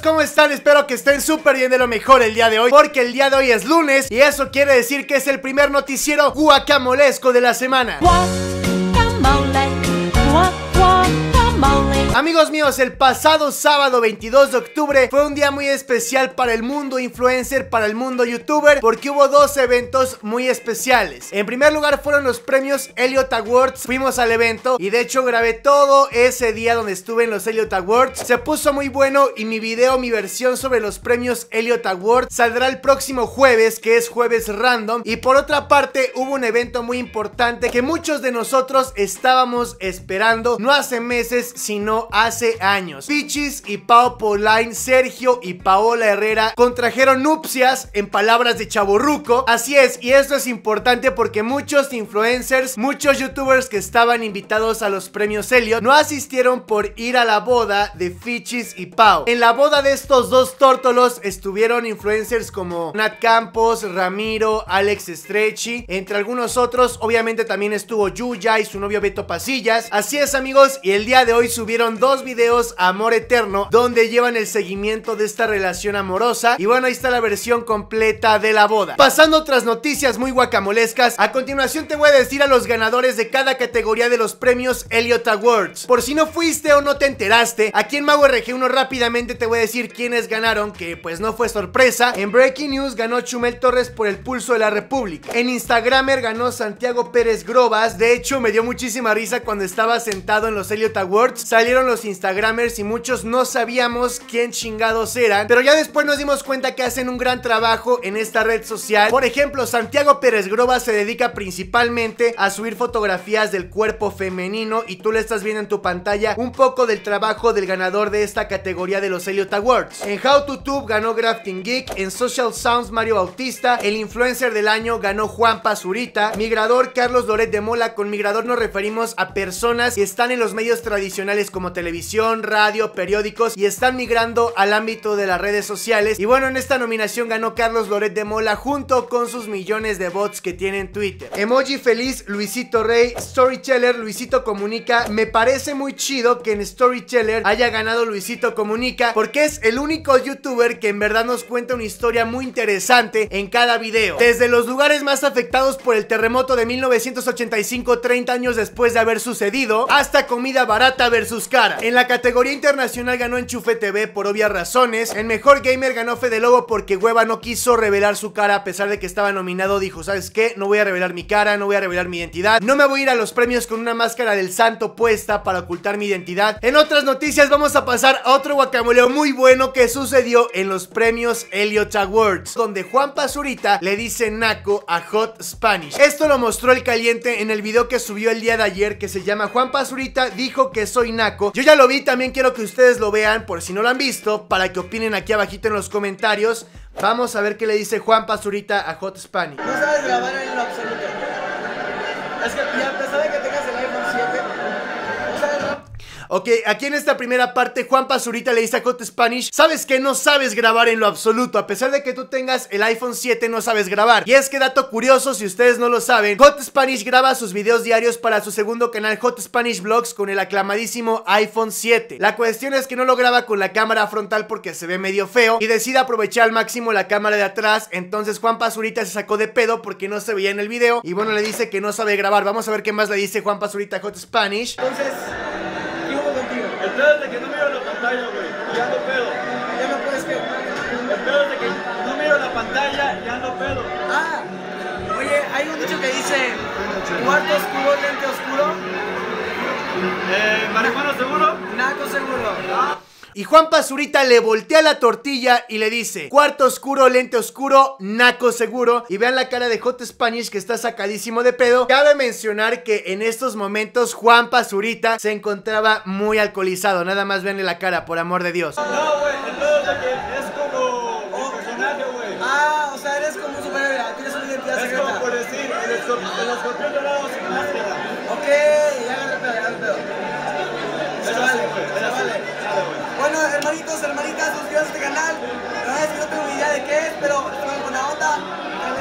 ¿cómo están? Espero que estén súper bien, de lo mejor el día de hoy, porque el día de hoy es lunes y eso quiere decir que es el primer noticiero guacamolesco de la semana. Amigos míos, el pasado sábado 22 de octubre fue un día muy especial para el mundo influencer, para el mundo youtuber, porque hubo dos eventos muy especiales. En primer lugar fueron los premios Elliot Awards. Fuimos al evento y de hecho grabé todo ese día donde estuve en los Elliot Awards. Se puso muy bueno y mi video, mi versión sobre los premios Elliot Awards saldrá el próximo jueves, que es jueves random. Y por otra parte hubo un evento muy importante que muchos de nosotros estábamos esperando, no hace meses sino hace años. Pichis y Pau Pauline, Sergio y Paola Herrera contrajeron nupcias, en palabras de chavorruco. Así es, y esto es importante porque muchos influencers, muchos youtubers que estaban invitados a los premios Elliot no asistieron por ir a la boda de Pichis y Pau. En la boda de estos dos tórtolos estuvieron influencers como Nat Campos, Ramiro, Alex Stretchy, entre algunos otros. Obviamente también estuvo Yuya y su novio Beto Pasillas. Así es, amigos, y el día de hoy subieron dos videos a Amor Eterno donde llevan el seguimiento de esta relación amorosa. Y bueno, ahí está la versión completa de la boda. Pasando a otras noticias muy guacamolescas, a continuación te voy a decir a los ganadores de cada categoría de los premios Elliot Awards. Por si no fuiste o no te enteraste, aquí en Mago RG1 rápidamente te voy a decir quiénes ganaron, que pues no fue sorpresa. En Breaking News ganó Chumel Torres por El Pulso de la República. En Instagramer ganó Santiago Pérez Grobas. De hecho me dio muchísima risa cuando estaba sentado en los Elliot Awards. Salieron los Instagramers y muchos no sabíamos quién chingados eran, pero ya después nos dimos cuenta que hacen un gran trabajo en esta red social. Por ejemplo, Santiago Pérez Grobas se dedica principalmente a subir fotografías del cuerpo femenino y tú le estás viendo en tu pantalla un poco del trabajo del ganador de esta categoría de los Elliot Awards. En How to Tube ganó Grafting Geek. En Social Sounds Mario Bautista. El influencer del año ganó Juan Pazurita. Migrador Carlos Loret de Mola. Con migrador nos referimos a personas que están en los medios tradicionales como televisión, radio, periódicos y están migrando al ámbito de las redes sociales. Y bueno, en esta nominación ganó Carlos Loret de Mola junto con sus millones de bots que tiene en Twitter. Emoji Feliz, Luisito Rey. Storyteller, Luisito Comunica. Me parece muy chido que en Storyteller haya ganado Luisito Comunica porque es el único youtuber que en verdad nos cuenta una historia muy interesante en cada video. Desde los lugares más afectados por el terremoto de 1985, 30 años después de haber sucedido, hasta comida barata versus cara. En la categoría internacional ganó Enchufe TV por obvias razones. En Mejor Gamer ganó Fede Lobo porque Hueva no quiso revelar su cara a pesar de que estaba nominado. Dijo, ¿sabes qué? No voy a revelar mi cara, no voy a revelar mi identidad. No me voy a ir a los premios con una máscara del santo puesta para ocultar mi identidad. En otras noticias vamos a pasar a otro guacamoleo muy bueno que sucedió en los premios Elliot Awards, donde Juan Pazurita le dice naco a Hot Spanish. Esto lo mostró El Caliente en el video que subió el día de ayer, que se llama Juan Pazurita dijo que soy naco. Yo ya lo vi, también quiero que ustedes lo vean por si no lo han visto, para que opinen aquí abajito en los comentarios. Vamos a ver qué le dice Juan Pazurita a Hot Spanish. No sabes grabar en lo absoluto. Es que ya a pesar de que tengas el iPhone 7, no sabes grabar. Ok, aquí en esta primera parte Juan Pazurita le dice a Hot Spanish, ¿sabes que no sabes grabar en lo absoluto? A pesar de que tú tengas el iPhone 7 no sabes grabar. Y es que dato curioso, si ustedes no lo saben, Hot Spanish graba sus videos diarios para su segundo canal Hot Spanish Vlogs con el aclamadísimo iPhone 7. La cuestión es que no lo graba con la cámara frontal porque se ve medio feo y decide aprovechar al máximo la cámara de atrás. Entonces Juan Pazurita se sacó de pedo porque no se veía en el video y bueno, le dice que no sabe grabar. Vamos a ver qué más le dice Juan Pazurita a Hot Spanish. Entonces, ¿qué hubo contigo? El pedo es de que no miro la pantalla, güey. Y ando pedo. Ya no puedes que. El pedo es de que no miro la pantalla y ando pedo. Ah, oye, hay un dicho que dice: cuarto oscuro, lente oscuro. ¿Marihuana seguro? Naco seguro. Ah. Y Juan Pazurita le voltea la tortilla y le dice: cuarto oscuro, lente oscuro, naco seguro. Y vean la cara de Hot Spanish que está sacadísimo de pedo. Cabe mencionar que en estos momentos Juan Pazurita se encontraba muy alcoholizado. Nada más veanle la cara, por amor de Dios. No, güey, el pedo es de que es como un personaje, güey. Ah, o sea, eres como un superhéroe, tienes una identidad Es secreta. como por decir, el escorpión dorado sin máscara. Ok, ya agarré el pedo, ya agarré el pedo. Se Eso vale, sí, güey, se eso sí. vale. Sale, güey. Bueno, hermanitos, hermanitas, suscríbanse a este canal. La verdad es que no tengo ni idea de qué es, pero estoy con buena onda.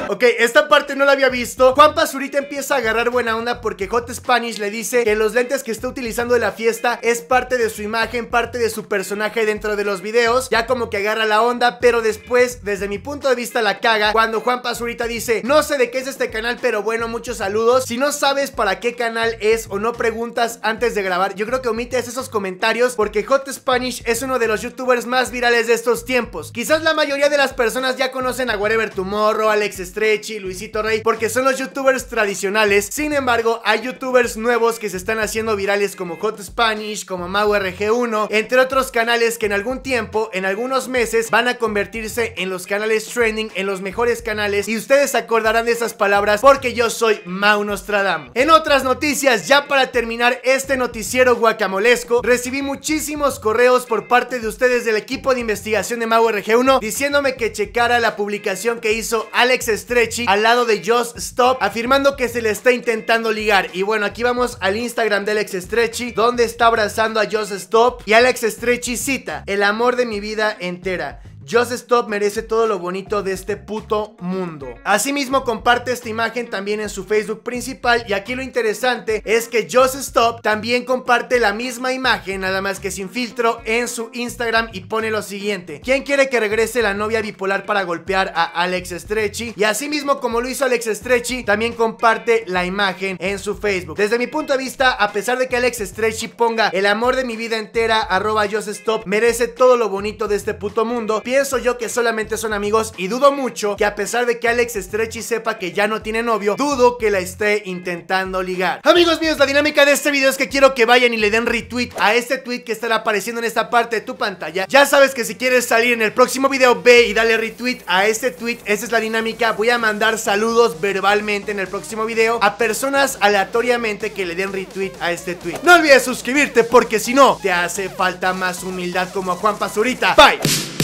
Ok, esta parte no la había visto. Juan Pazurita empieza a agarrar buena onda porque Hot Spanish le dice que los lentes que está utilizando de la fiesta es parte de su imagen, parte de su personaje dentro de los videos. Ya como que agarra la onda, pero después, desde mi punto de vista, la caga cuando Juan Pazurita dice: no sé de qué es este canal, pero bueno, muchos saludos. Si no sabes para qué canal es o no preguntas antes de grabar, yo creo que omites esos comentarios porque Hot Spanish es uno de los youtubers más virales de estos tiempos. Quizás la mayoría de las personas ya conocen a Wherever Tomorrow, Alex Stretchy, Luisito Rey, porque son los youtubers tradicionales. Sin embargo, hay youtubers nuevos que se están haciendo virales como Hot Spanish, como MauRG1, entre otros canales que en algún tiempo, en algunos meses, van a convertirse en los canales trending, en los mejores canales, y ustedes se acordarán de esas palabras porque yo soy Mau Nostradamus. En otras noticias, ya para terminar este noticiero guacamolesco, recibí muchísimos correos por parte de ustedes del equipo de investigación de MauRG1 diciéndome que checara la publicación que hizo Alex Stretchy al lado de Just Stop, afirmando que se le está intentando ligar. Y bueno, aquí vamos al Instagram de Alex Stretchy, donde está abrazando a Just Stop, y Alex Stretchy cita: el amor de mi vida entera. Just Stop merece todo lo bonito de este puto mundo. Asimismo comparte esta imagen también en su Facebook principal, y aquí lo interesante es que Just Stop también comparte la misma imagen, nada más que sin filtro, en su Instagram, y pone lo siguiente: ¿quién quiere que regrese la novia bipolar para golpear a Alex Stretchy? Y asimismo, como lo hizo Alex Stretchy, también comparte la imagen en su Facebook. Desde mi punto de vista, a pesar de que Alex Stretchy ponga el amor de mi vida entera, @JustStop merece todo lo bonito de este puto mundo, pienso yo que solamente son amigos, y dudo mucho que a pesar de que Alex Stretchy sepa que ya no tiene novio, dudo que la esté intentando ligar. Amigos míos, la dinámica de este video es que quiero que vayan y le den retweet a este tweet que estará apareciendo en esta parte de tu pantalla. Ya sabes que si quieres salir en el próximo video, ve y dale retweet a este tweet. Esa es la dinámica. Voy a mandar saludos verbalmente en el próximo video a personas aleatoriamente que le den retweet a este tweet. No olvides suscribirte porque si no, te hace falta más humildad como a Juan Pazurita. Bye.